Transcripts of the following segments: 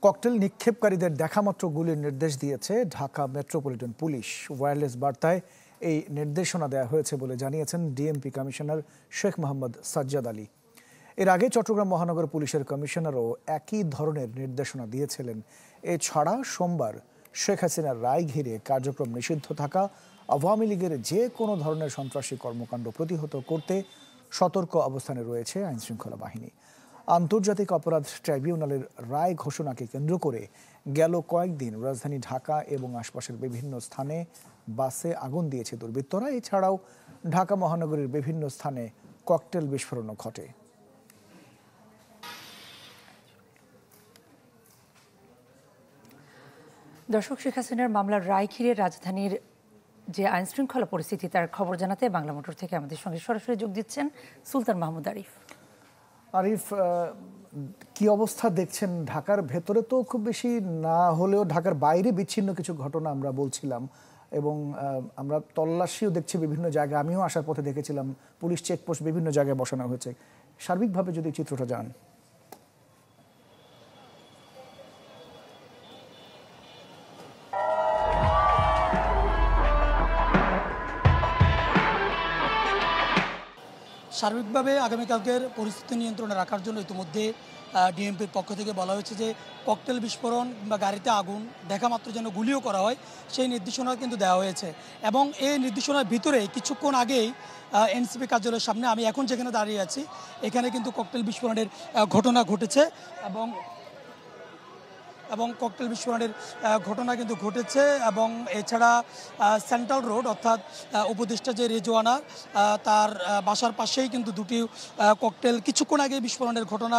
Cocktail নিক্ষেপকারীদের দেখামাত্র গুলির নির্দেশ দিয়েছে ঢাকা মেট্রোপলিটন পুলিশ। ওয়্যারলেস বার্তায় এই নির্দেশনা দেওয়া হয়েছে বলে জানিয়েছেন ডিএমপি কমিশনার শেখ মোহাম্মদ সাজ্জাদ আলী। এর আগে চট্টগ্রাম মহানগর পুলিশের কমিশনারও একই ধরনের নির্দেশনা দিয়েছিলেন। এছাড়া সোমবার শেখ হাসিনার রায় ঘিরে কার্যক্রম নিষিদ্ধ থাকা আওয়ামী লীগের যে কোনো ধরনের সন্ত্রাসী কর্মকাণ্ড প্রতিহত করতে সতর্ক অবস্থানে রয়েছে আইনশৃঙ্খলা বাহিনী। আন্তর্জাতিক অপরাধ ট্রাইব্যুনালের রায় ঘোষণাকে কেন্দ্র করে গেল কয়েকদিন রাজধানী ঢাকা এবং আশপাশের বিভিন্ন স্থানে বাসে আগুন দিয়েছে দুর্বৃত্তরা। এছাড়াও ঢাকা মহানগরীর বিভিন্ন স্থানে ককটেল বিস্ফোরণও ঘটে। দর্শক, শেখ হাসিনার মামলার রায় ঘিরে রাজধানীর যে আইনশৃঙ্খলা পরিস্থিতি তার খবর জানাতে বাংলা মোটর থেকে আমাদের সঙ্গে সরাসরি যোগ দিচ্ছেন সুলতান মাহমুদ আরিফ। আরিফ, কি অবস্থা দেখছেন? ঢাকার ভেতরে তো খুব বেশি না হলেও ঢাকার বাইরে বিচ্ছিন্ন কিছু ঘটনা আমরা বলছিলাম, এবং আমরা তল্লাশিও দেখছি বিভিন্ন জায়গায়। আমিও আসার পথে দেখেছিলাম পুলিশ চেকপোস্ট বিভিন্ন জায়গায় বসানো হয়েছে। সার্বিকভাবে যদি চিত্রটা জান। সার্বিকভাবে আগামীকালকের পরিস্থিতি নিয়ন্ত্রণে রাখার জন্য ইতিমধ্যে ডিএমপির পক্ষ থেকে বলা হয়েছে যে ককটেল বিস্ফোরণ বা গাড়িতে আগুন দেখা মাত্র যেন গুলিও করা হয়, সেই নির্দেশনা কিন্তু দেওয়া হয়েছে। এবং এই নির্দেশনার ভিতরে কিছুক্ষণ আগেই এনসিপি কার্যালয়ের সামনে, আমি এখন যেখানে দাঁড়িয়ে আছি, এখানে কিন্তু ককটেল বিস্ফোরণের ঘটনা ঘটেছে এবং ককটেল বিস্ফোরণের ঘটনা কিন্তু ঘটেছে। এবং এছাড়া সেন্ট্রাল রোড অর্থাৎ উপদেষ্টা যে রেজওয়ানা, তার বাসার পাশেই কিন্তু দুটি ককটেল কিছুক্ষণ আগে বিস্ফোরণের ঘটনা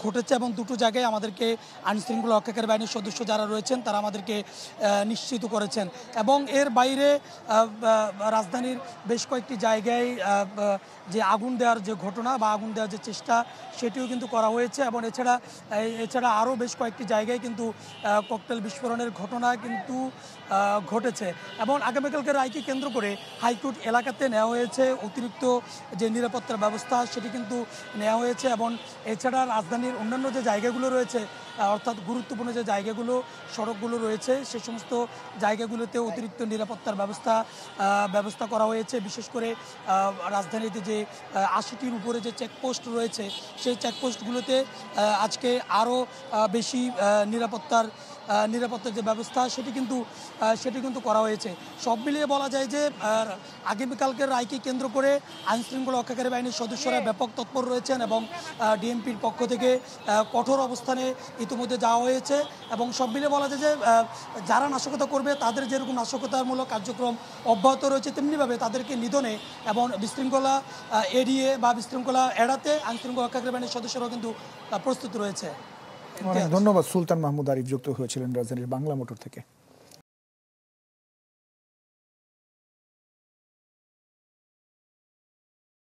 ঘটেছে। এবং দুটো জায়গায় আমাদেরকে আইনশৃঙ্খলা রক্ষাকারী বাহিনীর সদস্য যারা রয়েছেন তারা আমাদেরকে নিশ্চিত করেছেন। এবং এর বাইরে রাজধানীর বেশ কয়েকটি জায়গায় যে আগুন দেওয়ার যে ঘটনা বা আগুন দেওয়ার যে চেষ্টা, সেটিও কিন্তু করা হয়েছে। এবং এছাড়া আরও বেশ কয়েকটি জায়গায় কিন্তু ককটেল বিস্ফোরণের ঘটনা কিন্তু ঘটেছে। এবং আগামীকালকে রায়কে কেন্দ্র করে হাইকোর্ট এলাকাতে নেওয়া হয়েছে অতিরিক্ত যে নিরাপত্তার ব্যবস্থা, সেটি কিন্তু নেওয়া হয়েছে। এবং এছাড়া রাজধানীর অন্যান্য যে জায়গাগুলো রয়েছে, অর্থাৎ গুরুত্বপূর্ণ যে জায়গাগুলো, সড়কগুলো রয়েছে, সে সমস্ত জায়গাগুলোতে অতিরিক্ত নিরাপত্তার ব্যবস্থা করা হয়েছে। বিশেষ করে রাজধানীতে যে ৮০টির উপরে যে চেকপোস্ট রয়েছে, সেই চেকপোস্টগুলোতে আজকে আরও বেশি নিরাপত্তার যে ব্যবস্থা, সেটি কিন্তু করা হয়েছে। সব মিলিয়ে বলা যায় যে আগামীকালকের রায়কে কেন্দ্র করে আইনশৃঙ্খলা রক্ষাকারী বাহিনীর সদস্যরা ব্যাপক তৎপর রয়েছেন এবং ডিএমপির পক্ষ থেকে কঠোর অবস্থানে ইতিমধ্যে যাওয়া হয়েছে। এবং সব মিলিয়ে বলা যায় যে যারা নাশকতা করবে তাদের যেরকম নাশকতামূলক কার্যক্রম অব্যাহত রয়েছে, তেমনিভাবে তাদেরকে নিধনে এবং বিশৃঙ্খলা এড়িয়ে বা বিশৃঙ্খলা এড়াতে আইনশৃঙ্খলা রক্ষাকারী বাহিনীর সদস্যরাও কিন্তু প্রস্তুত রয়েছে। অনেক ধন্যবাদ। সুলতান মাহমুদ আরিফ যুক্ত হয়েছিলেন রাজধানীর বাংলা মোটর থেকে।